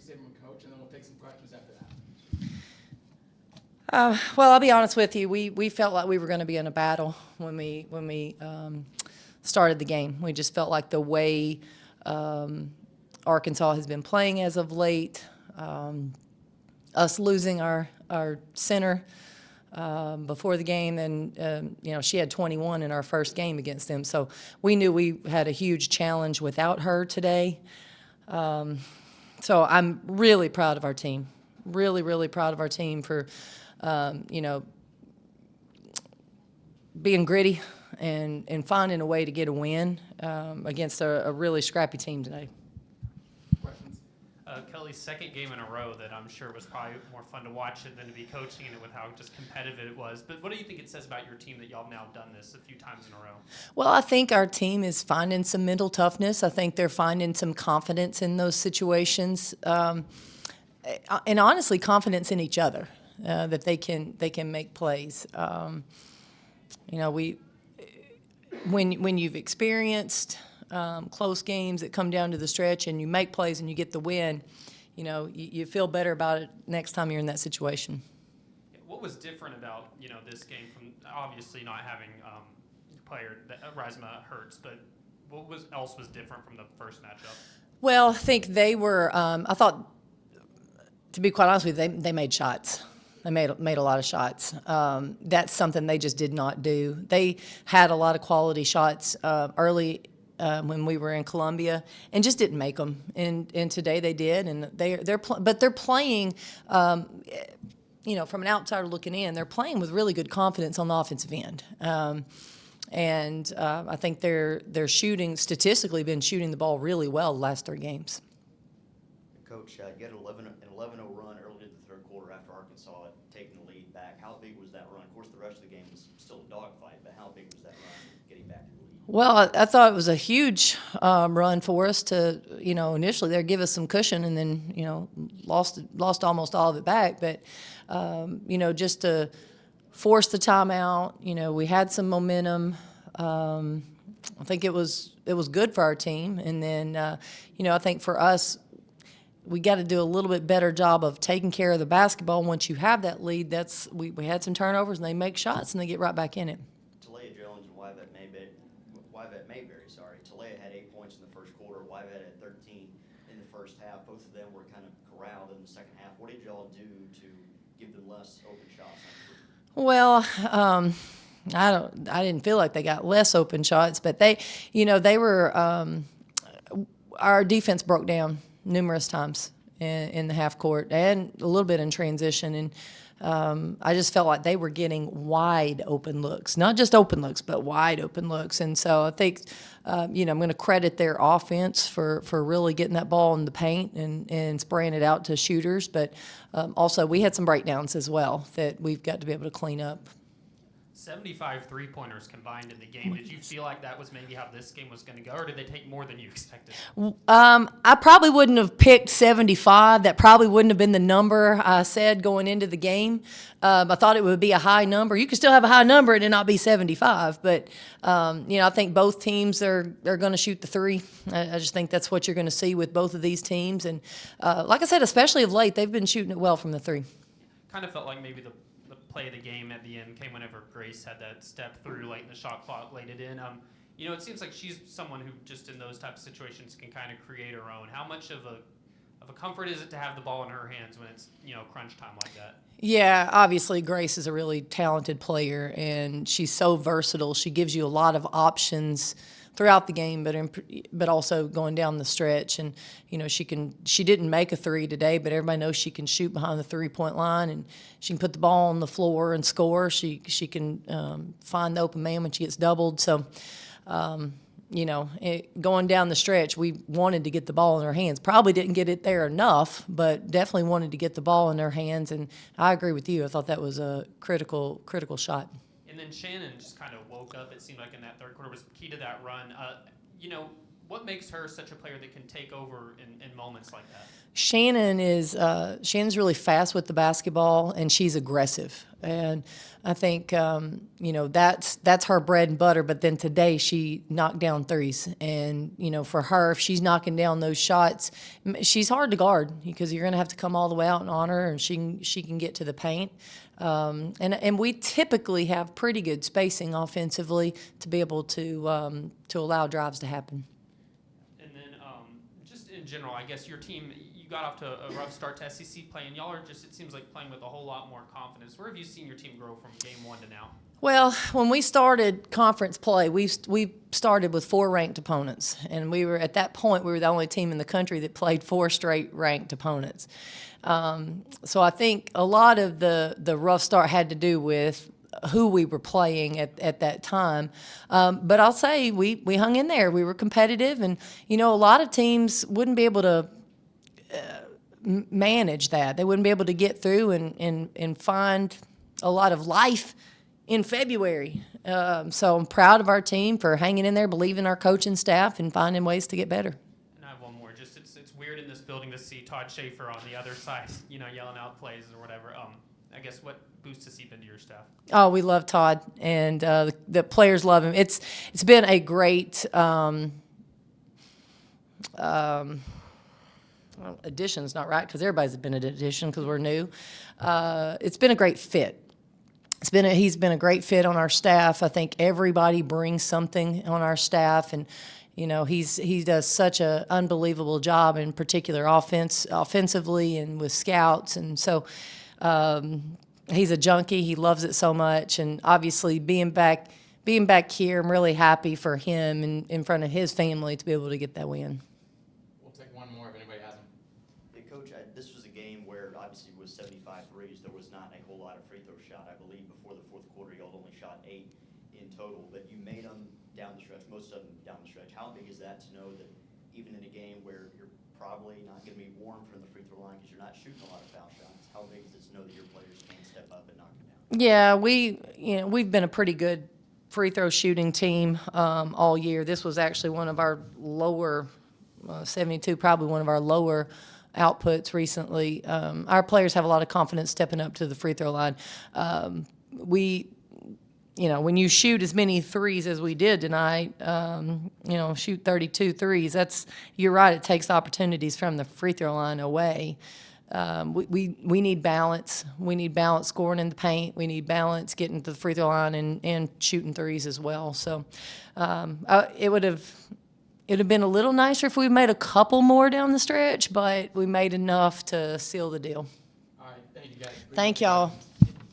say from a coach, and then we'll take some questions after that. Well, I'll be honest with you. We felt like we were going to be in a battle when we started the game. We just felt like the way Arkansas has been playing as of late, us losing our center before the game, and she had 21 in our first game against them. So we knew we had a huge challenge without her today. So I'm really proud of our team. Really, really proud of our team for being gritty and finding a way to get a win against a really scrappy team today. Questions? Kellie's second game in a row that I'm sure was probably more fun to watch it than to be coaching it with how just competitive it was. But what do you think it says about your team that y'all have now done this a few times in a row? Well, I think our team is finding some mental toughness. I think they're finding some confidence in those situations, and honestly, confidence in each other that they can make plays. When you've experienced close games that come down to the stretch and you make plays and you get the win, you feel better about it next time you're in that situation. What was different about this game from obviously not having player Reisma hurts, but what else was different from the first matchup? Well, I think they were. I thought, to be quite honest with you, they made shots. They made a lot of shots. That's something they just did not do. They had a lot of quality shots early when we were in Columbia, and just didn't make them. And today they did, and they're playing. From an outsider looking in, they're playing with really good confidence on the offensive end. I think they're shooting, statistically, been shooting the ball really well the last 3 games. Coach, you had an 11-0 run early in the third quarter after Arkansas had taken the lead back. How big was that run? Of course, the rest of the game was still a dogfight, but how big was that run getting back to the lead? Well, I thought it was a huge run for us to, initially there give us some cushion, and then, lost almost all of it back. But, just to force the timeout, we had some momentum. I think it was good for our team. And then, I think for us, we got to do a little bit better job of taking care of the basketball. Once you have that lead, we had some turnovers, and they make shots, and they get right back in it. Talia Jones and Wyvet Mayberry, Talia had 8 points in the first quarter. Wyvet had 13 in the first half. Both of them were kind of corralled in the second half. What did y'all do to give them less open shots? Well, I didn't feel like they got less open shots, but they were. Our defense broke down numerous times in the half court and a little bit in transition, and I just felt like they were getting wide open looks, not just open looks, but wide open looks. And so I think, I'm going to credit their offense for really getting that ball in the paint and spraying it out to shooters. But also we had some breakdowns as well that we've got to be able to clean up. 75 three-pointers combined in the game. Did you feel like that was maybe how this game was going to go, or did they take more than you expected? I probably wouldn't have picked 75. That probably wouldn't have been the number I said going into the game. I thought it would be a high number. You could still have a high number and it not be 75. But, I think both teams are going to shoot the three. I just think that's what you're going to see with both of these teams. And like I said, especially of late, they've been shooting it well from the three. Kind of felt like maybe the play of the game at the end came whenever Grace had that step through late in the shot clock, laid it in. It seems like she's someone who just in those types of situations can kind of create her own. How much of a comfort is it to have the ball in her hands when it's crunch time like that? Yeah, obviously Grace is a really talented player, and she's so versatile. She gives you a lot of options throughout the game, but also going down the stretch. And she didn't make a three today, but everybody knows she can shoot behind the 3-point line, and she can put the ball on the floor and score. She can find the open man when she gets doubled. So going down the stretch, we wanted to get the ball in her hands. Probably didn't get it there enough, but definitely wanted to get the ball in her hands. And I agree with you. I thought that was a critical shot. And then Shannon just kind of woke up, it seemed like, in that third quarter, was key to that run. what makes her such a player that can take over in moments like that? Shannon's really fast with the basketball, and she's aggressive. And I think that's her bread and butter. But then today she knocked down threes, and for her, if she's knocking down those shots, she's hard to guard because you're going to have to come all the way out and on her, and she can get to the paint. And we typically have pretty good spacing offensively to be able to allow drives to happen. And then just in general, I guess your team, you got off to a rough start to SEC play, and y'all are just, it seems like, playing with a whole lot more confidence. Where have you seen your team grow from game 1 to now? Well, when we started conference play, we started with 4 ranked opponents, and we were at that point we were the only team in the country that played 4 straight ranked opponents. So I think a lot of the rough start had to do with who we were playing at that time. But I'll say we hung in there. We were competitive, and a lot of teams wouldn't be able to manage that. They wouldn't be able to get through and find a lot of life in February. So I'm proud of our team for hanging in there, believing our coaching staff, and finding ways to get better. And I have one more. Just it's weird in this building to see Todd Schaefer on the other side, yelling out plays or whatever. I guess what boost has he been to your staff? Oh, we love Todd, and the players love him. It's been a great addition's not right because everybody's been an addition because we're new. It's been a great fit. He's been a great fit on our staff. I think everybody brings something on our staff, and he does such an unbelievable job, in particular offensively and with scouts, and so he's a junkie. He loves it so much, and obviously being back here, I'm really happy for him and in front of his family to be able to get that win. We'll take one more if anybody has them. Hey, Coach, this was a game where obviously with 75 threes, there was not a whole lot of free throw shot. I believe before the fourth quarter, y'all only shot 8 in total, but you made them down the stretch, most of them down the stretch. How big is that to know that even in a game where you're probably not going to be warm from the free throw line because you're not shooting a lot of foul shots, how big is it to know that your players can step up and knock them down? Yeah, we've been a pretty good free throw shooting team all year. This was actually one of our lower 72, probably one of our lower outputs recently. Our players have a lot of confidence stepping up to the free throw line. When you shoot as many threes as we did tonight, shoot 32 threes, you're right, it takes opportunities from the free throw line away. We need balance. We need balance scoring in the paint. We need balance getting to the free throw line and shooting threes as well. So it would have been a little nicer if we made a couple more down the stretch, but we made enough to seal the deal. All right, thank you guys. Thank y'all.